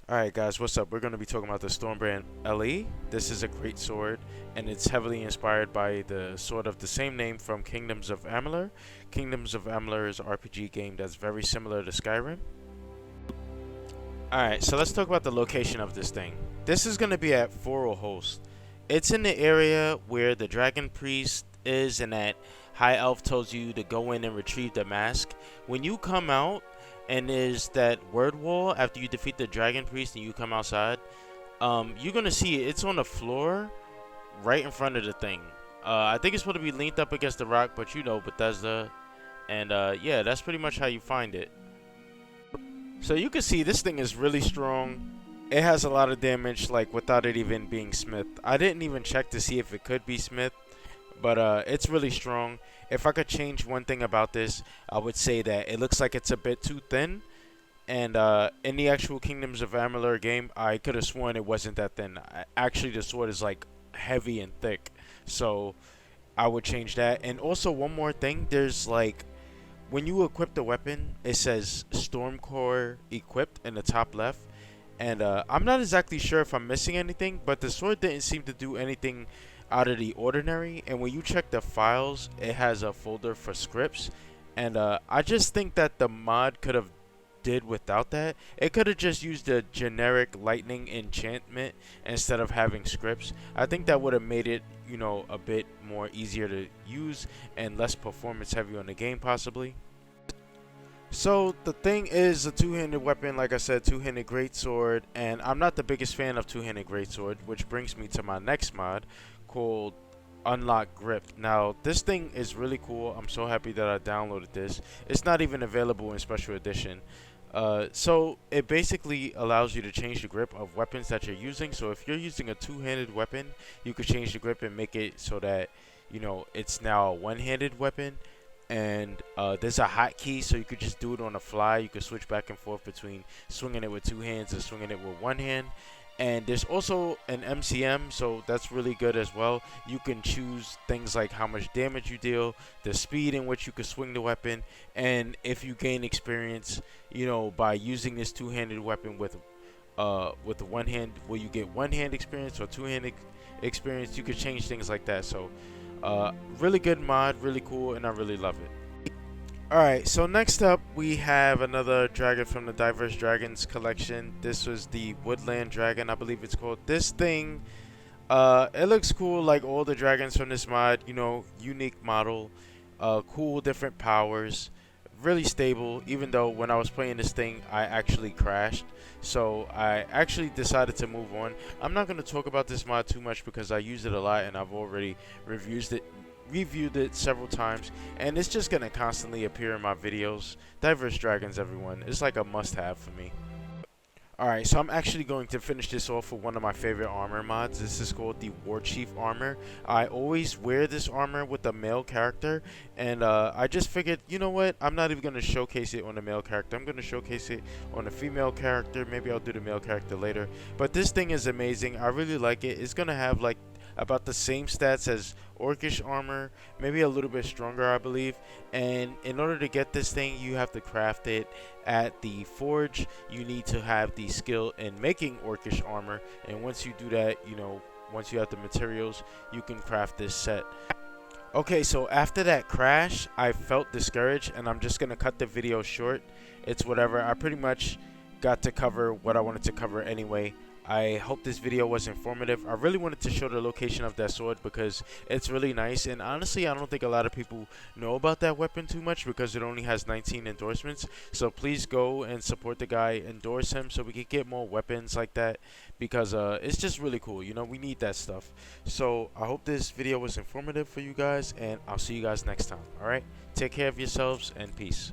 Alright guys, what's up? We're going to be talking about the Stormbrand LE. This is a great sword, and it's heavily inspired by the sword of the same name from Kingdoms of Amalur. Kingdoms of Amalur is an RPG game that's very similar to Skyrim. Alright, so let's talk about the location of this thing. This is going to be at forelhoast. It's in the area where the Dragon Priest is, and that High Elf tells you to go in and retrieve the mask. When you come out, and there's that word wall after you defeat the Dragon Priest and you come outside, you're gonna see it. It's on the floor right in front of the thing. I think it's supposed to be leaned up against the rock, but you know Bethesda. And yeah, that's pretty much how you find it. So you can see this thing is really strong. It has a lot of damage, like without it even being smith. I didn't even check to see if it could be smith, but it's really strong. If I could change one thing about this, I would say that it looks like it's a bit too thin. And in the actual Kingdoms of Amalur game, I could have sworn it wasn't that thin. Actually, the sword is like heavy and thick, so I would change that. And also one more thing, there's like when you equip the weapon, it says Storm Core equipped in the top left. And I'm not exactly sure if I'm missing anything, but the sword didn't seem to do anything out of the ordinary. And when you check the files, it has a folder for scripts, and I just think that the mod could have did without that. It could have just used a generic lightning enchantment instead of having scripts. I think that would have made it, you know, a bit more easier to use and less performance heavy on the game possibly. So the thing is a two-handed weapon, like I said, two-handed greatsword, and I'm not the biggest fan of two-handed greatsword, which brings me to my next mod called Unlock Grip. Now this thing is really cool. I'm so happy that I downloaded this. It's not even available in special edition. So it basically allows you to change the grip of weapons that you're using. So if you're using a two-handed weapon, you could change the grip and make it so that, you know, it's now a one-handed weapon. And there's a hotkey, so you could just do it on the fly. You could switch back and forth between swinging it with two hands and swinging it with one hand. And there's also an MCM, so that's really good as well. You can choose things like how much damage you deal, the speed in which you can swing the weapon, and if you gain experience, you know, by using this two-handed weapon with the one hand, will you get one-hand experience or two-hand experience? You could change things like that. So really good mod, really cool, and I really love it. Alright, so next up we have another dragon from the Diverse Dragons collection. This was the Woodland Dragon, I believe it's called. This thing, it looks cool like all the dragons from this mod, you know, unique model, cool different powers, really stable, even though when I was playing this thing I actually crashed. So I actually decided to move on. I'm not going to talk about this mod too much because I use it a lot and I've already reviewed it several times, and it's just gonna constantly appear in my videos. Diverse Dragons, everyone, it's like a must-have for me. Alright, so I'm actually going to finish this off with one of my favorite armor mods. This is called the Warchief Armor. I always wear this armor with a male character, and I just figured, you know what, I'm not even going to showcase it on a male character. I'm going to showcase it on a female character. Maybe I'll do the male character later. But this thing is amazing. I really like it. It's going to have like about the same stats as Orcish armor, maybe a little bit stronger, I believe. And in order to get this thing, you have to craft it at the forge. You need to have the skill in making Orcish armor, and once you do that, you know, once you have the materials, you can craft this set. Okay, so after that crash, I felt discouraged, and I'm just gonna cut the video short. It's whatever. I pretty much got to cover what I wanted to cover anyway. I hope this video was informative. I really wanted to show the location of that sword because it's really nice, and honestly I don't think a lot of people know about that weapon too much because it only has 19 endorsements. So please go and support the guy, endorse him so we can get more weapons like that, because it's just really cool. You know, we need that stuff. So I hope this video was informative for you guys, and I'll see you guys next time. Alright, take care of yourselves and peace.